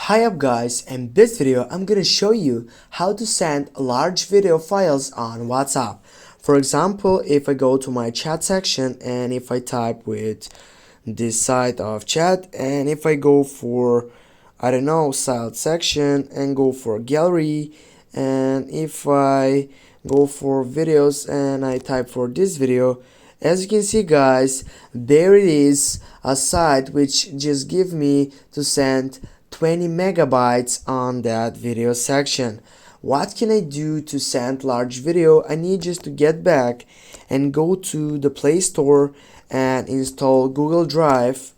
Hi up guys, in this video I'm gonna show you how to send large video files on WhatsApp. For example, if I go to my chat section and if I type with this side of chat and if I go for I don't know side section and go for gallery, and if I go for videos and I type for this video, as you can see guys, there it is, a site which just give me to send 20 megabytes on that video section. What can I do to send large video? I need just to get back and go to the Play Store and install Google Drive.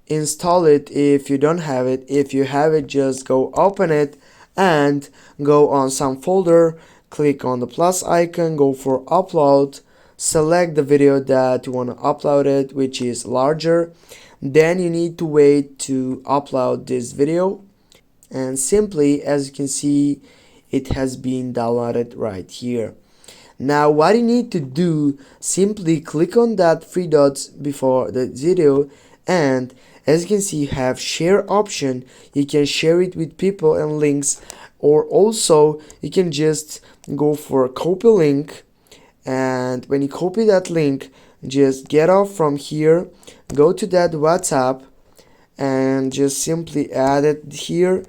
Install it if you don't have it. If you have it, just go open it and go on some folder, click on the plus icon, go for upload, select the video that you want to upload it, which is larger. Then you need to wait to upload this video, and simply, as you can see, it has been downloaded right here. Now what you need to do, simply click on that three dots before the video, and as you can see, you have share option. You can share it with people and links, or also you can just go for copy link, and when you copy that link, just get off from here, go to that WhatsApp and just simply add it here,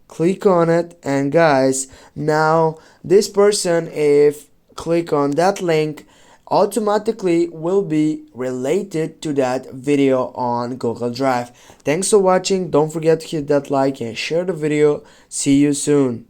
click on it, and guys, now this person, if click on that link, automatically will be related to that video on Google Drive. Thanks for watching. Don't forget to hit that like and share the video. See you soon.